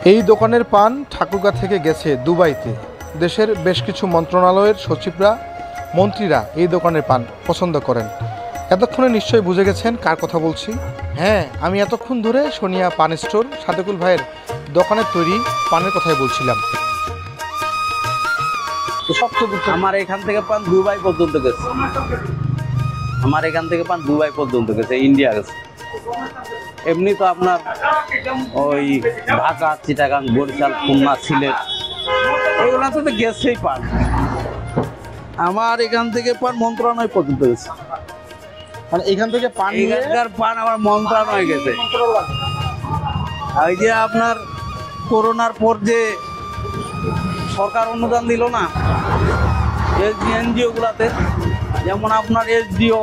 এই দোকানের পান ঠাকুরগাঁ থেকে গেছে দুবাইতে। দেশের বেশ কিছু মন্ত্রণালয়ের সচিবরা, মন্ত্রীরা এই দোকানের পান পছন্দ করেন। এতক্ষণে নিশ্চয়ই বুঝে গেছেন কার কথা বলছি। হ্যাঁ, আমি এতক্ষণ ধরে সোনিয়া পান স্টোর সাদেকুল ভাইয়ের দোকানের তৈরি পানের কথাই বলছিলাম। আমার এখান থেকে পান দুবাই পর্যন্ত গেছে, আমার এখান থেকে পান দুবাই পর্যন্ত গেছে, ইন্ডিয়া গেছে। এমনি তো আপনার ওই ঢাকা, চিটাগাং, বরিশাল, খুলনা, সিলেট এগুলাতে তো গেছেই পান। আমার এখান থেকে পান মন্ত্রণালয় পর্যন্ত গেছে। মানে এখান থেকে পান এখানকার পান আমার মন্ত্রণালয় গেছে। এই যে আপনার করোনার পর যে সরকার অনুদান দিল না এনজিও গুলাতে, যেমন আপনার এসডিও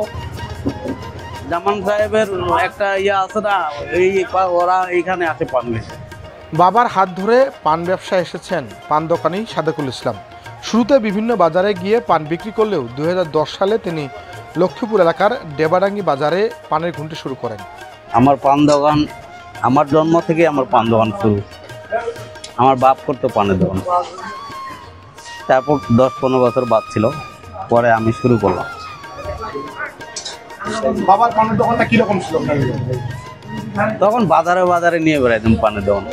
জামান সাহেবের একটা ইয়ে আছে না, ওরা এইখানে আসে পান গেছে। বাবার হাত ধরে পান ব্যবসায় এসেছেন পান দোকানি সাদেকুল ইসলাম। শুরুতে বিভিন্ন বাজারে গিয়ে পান বিক্রি করলেও 2010 সালে তিনি লক্ষ্মীপুর এলাকার ডেবাডাঙ্গি বাজারে পানের ঘুঁটি শুরু করেন। আমার পান দোকান, আমার জন্ম থেকে আমার পান দোকান শুরু। আমার বাপ করতো পানের দোকান, তারপর 10-15 বছর বাদ ছিল, পরে আমি শুরু করলাম। বাবার পানের দোকানটা কিরকম ছিল? তখন বাজারে বাজারে নিয়ে বেড়াইতাম পানের দোকান,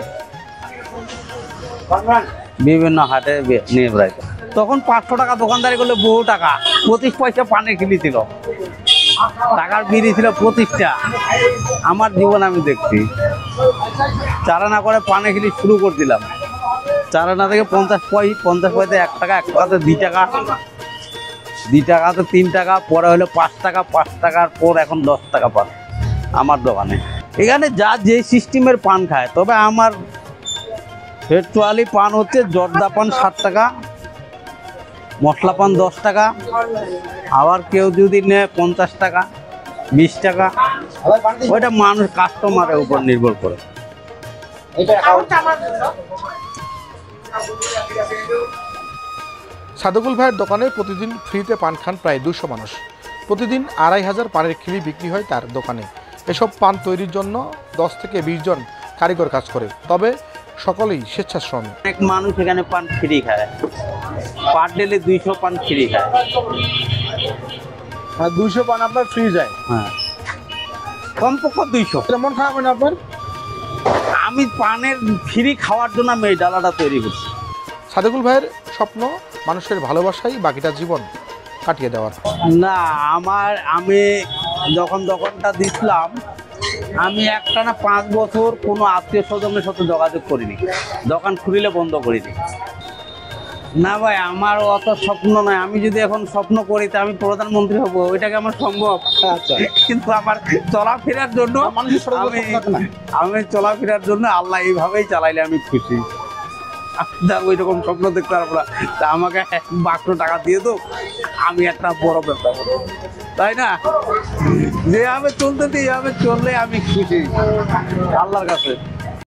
বিভিন্ন হাটে নিয়ে বেড়াইতাম। তখন 500 টাকা দোকানদারি করলে বহু টাকা, 25 পয়সা পানের কিলি ছিল, টাকার বিড়ি ছিল 25টা। আমার জীবন আমি দেখছি, চারানা করে পানে কিলি শুরু করে দিলাম। চারানা থেকে 50 পয়সা 1 টাকা, 1 টাকাতে 2 টাকা, 2 টাকাতে 3 টাকা, পরে হলো 5 টাকা, 5 টাকার পর এখন 10 টাকা পান আমার দোকানে। এখানে যা যে সিস্টেমের পান খায়, তবে আমার হেডচুয়ালি পান হচ্ছে জর্দা পান 7 টাকা, মশলা পান 10 টাকা, আবার কেউ যদি নেয় 50 টাকা, 20 টাকা। ওইটা মানুষ কাস্টমারের উপর নির্ভর করে। সাদেকুল ভাইয়ের দোকানে প্রতিদিন ফ্রিতে পান খান প্রায় 200 মানুষ। প্রতিদিন 2500 পানের খিলি বিক্রি হয় তার দোকানে। এসব পান তৈরির জন্য 10 থেকে 20 জন কারিগর কাজ করে, তবে সকলেই স্বেচ্ছাশ্রমী। অনেক মানুষ এখানে পান ফ্রি খায়, পার ডেলে 200 পান ফ্রি খায়। 200 পান আপনার ফ্রি যায়? হ্যাঁ, কমপক্ষে 200। কেমন খাবেন আপনার? আমি পানের ফ্রি খাওয়ার জন্য আমি এই ডালাটা তৈরি করছি। সাদেকুল ভাইয়ের স্বপ্ন মানুষের ভালোবাসাই বাকিটা জীবন কাটিয়ে দেওয়ার। না, আমি যখন দোকানটা দিছিলাম, আমি একটানা 5 বছর কোনো আত্মীয় স্বজনের সাথে যোগাযোগ করিনি, দোকান খুলিলে বন্ধ করিনি। না ভাই, আমার অত স্বপ্ন নয়। আমি যদি এখন স্বপ্ন করি তা আমি প্রধানমন্ত্রী হব, ওইটাকে আমার সম্ভব। কিন্তু আমার চলাফেরার জন্য আমি চলাফেরার জন্য আল্লাহ এইভাবেই চালাইলে আমি খুশি। ওই রকম স্বপ্ন দেখতে পারবো না, তা আমাকে 1 টাকা দিয়ে দো, আমি একটা বড় ব্যবসা করবো, তাই না? যেভাবে চলতে এইভাবে চললে আমি খুশি আল্লাহর কাছে।